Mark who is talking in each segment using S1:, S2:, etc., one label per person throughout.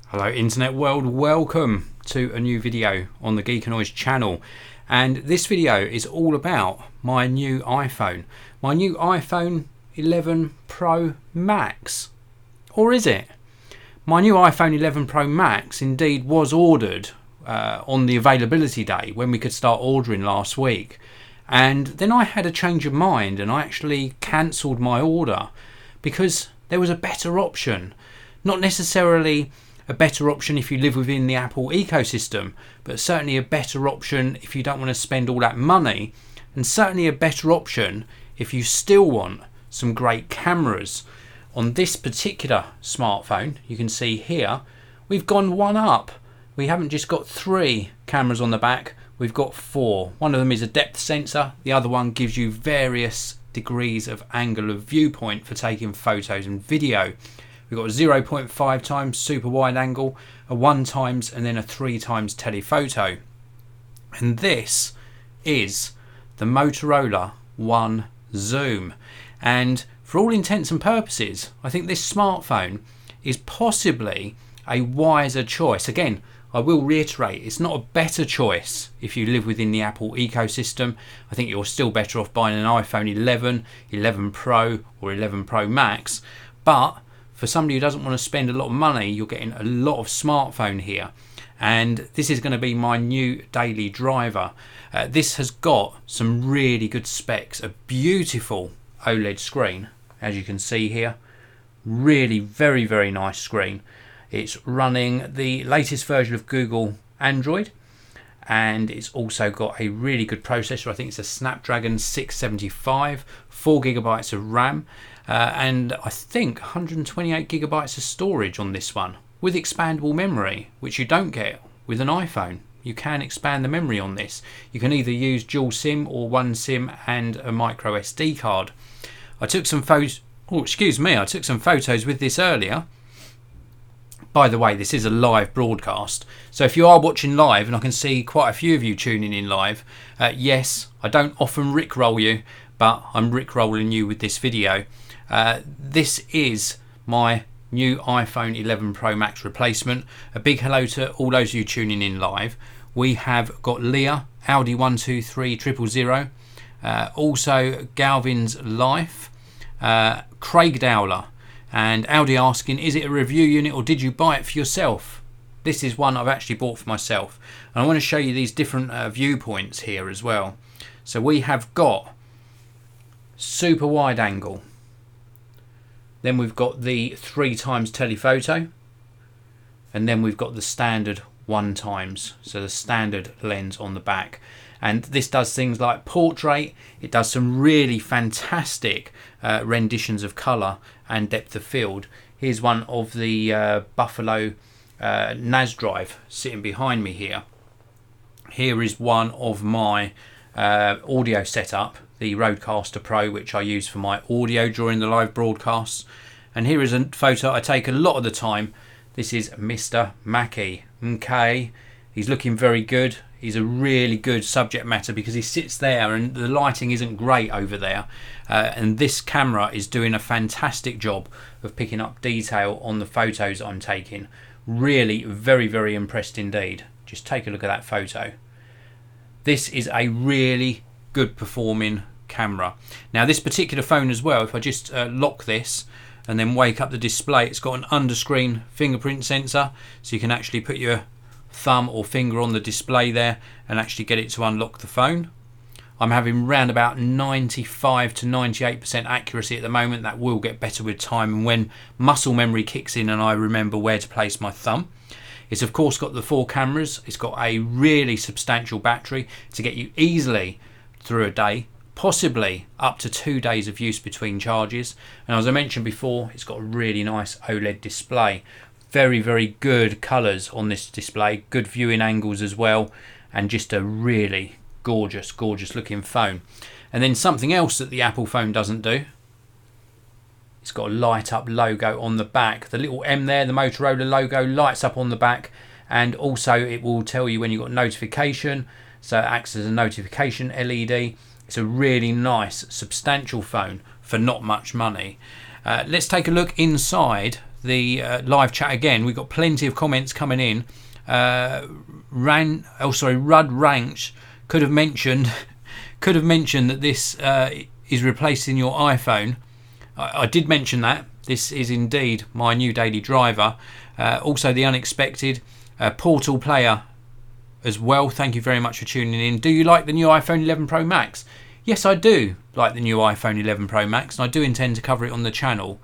S1: Hello internet world, welcome to a new video on the Geekanoids channel, and this video is all about my new iPhone 11 Pro Max. Or is it? My new iPhone 11 Pro Max indeed was ordered on the availability day when we could start ordering last week, and then I had a change of mind and I actually cancelled my order because there was a better option. Not necessarily a better option if you live within the Apple ecosystem, but certainly a better option if you don't want to spend all that money, and certainly a better option if you still want some great cameras. On this particular smartphone, you can see here, we've gone one up. We haven't just got 3 cameras on the back, we've got 4. One of them is a depth sensor, the other one gives you various degrees of angle of viewpoint for taking photos and video. We've got a 0.5 times super wide angle, a 1 times and then a 3 times telephoto. And this is the Motorola One Zoom. And for all intents and purposes, I think this smartphone is possibly a wiser choice. Again, I will reiterate, it's not a better choice if you live within the Apple ecosystem. I think you're still better off buying an iPhone 11, 11 Pro or 11 Pro Max. But for somebody who doesn't want to spend a lot of money, you're getting a lot of smartphone here. And this is going to be my new daily driver. This has got some really good specs. A beautiful OLED screen, as you can see here. Really very, very nice screen. It's running the latest version of Google Android. And it's also got a really good processor. I think it's a Snapdragon 675, 4 gigabytes of RAM. And I think 128 gigabytes of storage on this one with expandable memory, which you don't get with an iPhone. You can expand the memory on this. You can either use dual SIM or one SIM and a micro SD card. I took some photos. I took some photos with this earlier. By the way, this is a live broadcast, so if you are watching live, and I can see quite a few of you tuning in live, yes, I don't often rickroll you, but I'm rickrolling you with this video. This is my new iPhone 11 Pro Max replacement. A big hello to all those of you tuning in live. We have got Leah, Audi 123000, also Galvin's Life, Craig Dowler, and Audi asking, is it a review unit or did you buy it for yourself? This is one I've actually bought for myself, and I want to show you these different viewpoints here as well. So we have got super wide angle, then we've got the 3 times telephoto, and then we've got the standard 1 times, so the standard lens on the back. And this does things like portrait. It does some really fantastic renditions of colour and depth of field. Here's one of the Buffalo NAS drive sitting behind me here. Here is one of my audio setup, the Rodecaster Pro, which I use for my audio during the live broadcasts. And here is a photo I take a lot of the time. This is Mr. Mackie. Okay, he's looking very good. He's a really good subject matter because he sits there and the lighting isn't great over there. And this camera is doing a fantastic job of picking up detail on the photos I'm taking. Really very, very impressed indeed. Just take a look at that photo. This is a really good performing camera. Now this particular phone as well, if I just lock this and then wake up the display, it's got an underscreen fingerprint sensor, so you can actually put your thumb or finger on the display there and actually get it to unlock the phone. I'm having round about 95 to 98% accuracy at the moment. That will get better with time and when muscle memory kicks in and I remember where to place my thumb. It's of course got the 4 cameras. It's got a really substantial battery to get you easily through a day, possibly up to 2 days of use between charges. And as I mentioned before, it's got a really nice OLED display. Very, very good colours on this display, good viewing angles as well, and just a really gorgeous, gorgeous looking phone. And then something else that the Apple phone doesn't do, it's got a light up logo on the back. The little M there, the Motorola logo, lights up on the back, and also it will tell you when you've got notification, so it acts as a notification LED. It's a really nice, substantial phone for not much money. Let's take a look inside the live chat again. We've got plenty of comments coming in. Rudd Ranch could have mentioned that this is replacing your iPhone. I did mention that. This is indeed my new daily driver. Also the unexpected Portal Player as well. Thank you very much for tuning in. Do you like the new iPhone 11 Pro Max? Yes, I do like the new iPhone 11 Pro Max, and I do intend to cover it on the channel.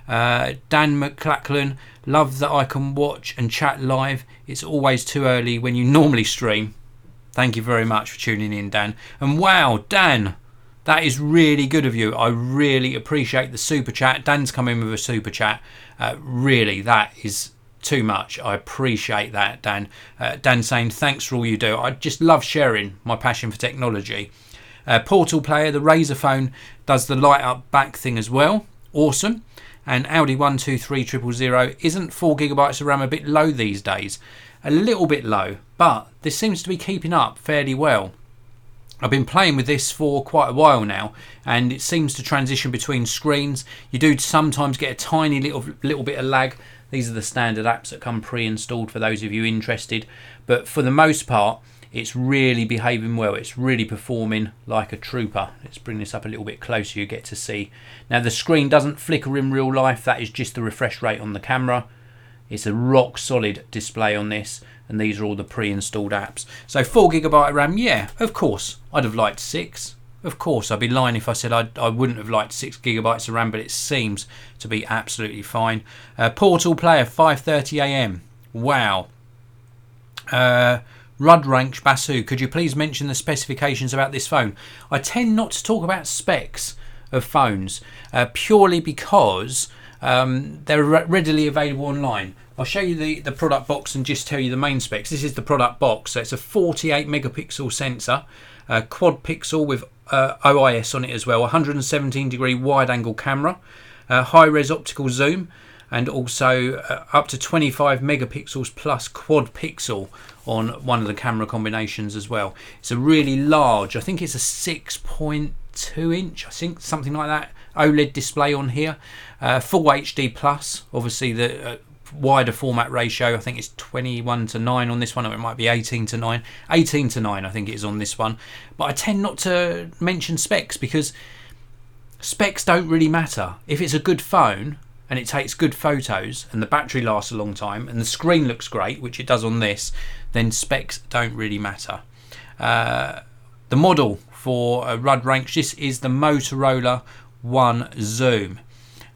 S1: Dan McLachlan, love that I can watch and chat live. It's always too early when you normally stream. Thank you very much for tuning in, Dan. And wow, Dan, that is really good of you. I really appreciate the super chat. Dan's come in with a super chat. Really, that is too much. I appreciate that, Dan. Dan saying thanks for all you do. I just love sharing my passion for technology. Portal Player, the Razer phone does the light up back thing as well. Awesome. And Audi 123000, isn't 4GB of RAM a bit low these days? A little bit low, but this seems to be keeping up fairly well. I've been playing with this for quite a while now, and it seems to transition between screens. You do sometimes get a tiny little bit of lag. These are the standard apps that come pre-installed for those of you interested, but for the most part it's really behaving well. It's really performing like a trooper. Let's bring this up a little bit closer, you get to see. Now the screen doesn't flicker in real life, that is just the refresh rate on the camera. It's a rock solid display on this, and these are all the pre-installed apps. So 4GB RAM, yeah, of course I'd have liked 6. Of course, I'd be lying if I said I wouldn't have liked 6GB of RAM, but it seems to be absolutely fine. Portal Player 5:30 AM. Wow. Rudd Ranch Basu, could you please mention the specifications about this phone? I tend not to talk about specs of phones purely because they're readily available online. I'll show you the product box and just tell you the main specs. This is the product box. So it's a 48 megapixel sensor, quad pixel with OIS on it as well, 117 degree wide angle camera, high res optical zoom, and also up to 25 megapixels plus quad pixel on one of the camera combinations as well. It's a really large, I think it's a 6.2 inch, I think, something like that, OLED display on here. Full HD plus, obviously the wider format ratio, I think it's 21:9 on this one, or it might be 18:9. 18:9 I think it is on this one. But I tend not to mention specs because specs don't really matter. If it's a good phone and it takes good photos and the battery lasts a long time and the screen looks great, which it does on this, then specs don't really matter. The model for Rudd Ranch, this is the Motorola One Zoom.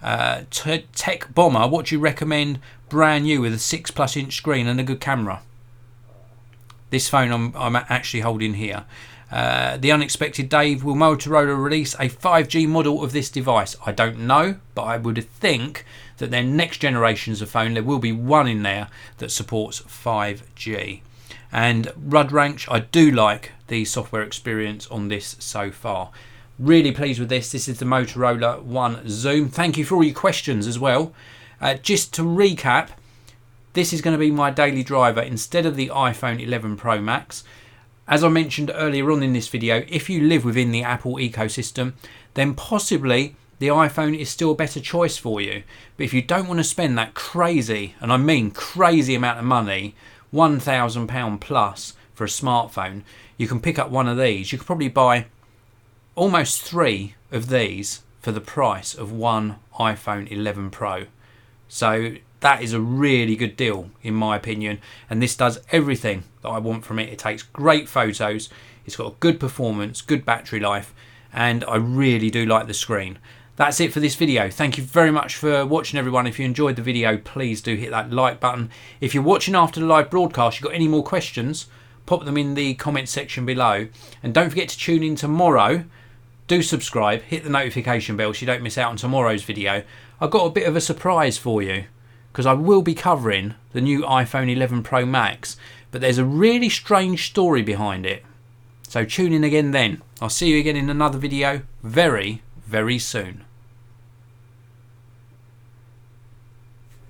S1: Tech Bomber, what do you recommend brand new with a 6+ inch screen and a good camera? This phone I'm actually holding here. The unexpected Dave, will Motorola release a 5G model of this device? I don't know, but I would think that their next generations of phone, there will be one in there that supports 5G. And Rudd Ranch, I do like the software experience on this so far. Really pleased with this. This is the Motorola One Zoom. Thank you for all your questions as well. Just to recap, this is going to be my daily driver instead of the iPhone 11 Pro Max. As I mentioned earlier on in this video, if you live within the Apple ecosystem, then possibly the iPhone is still a better choice for you. But if you don't want to spend that crazy, and I mean crazy amount of money, £1,000 plus for a smartphone, you can pick up one of these. You could probably buy almost 3 of these for the price of one iPhone 11 Pro. So that is a really good deal in my opinion, and this does everything that I want from it. It takes great photos, it's got good performance, good battery life, and I really do like the screen. That's it for this video. Thank you very much for watching, everyone. If you enjoyed the video, please do hit that like button. If you're watching after the live broadcast, you've got any more questions, pop them in the comment section below, and don't forget to tune in tomorrow. Do subscribe, hit the notification bell so you don't miss out on tomorrow's video. I've got a bit of a surprise for you, because I will be covering the new iPhone 11 Pro Max, but there's a really strange story behind it. So tune in again then. I'll see you again in another video very, very soon.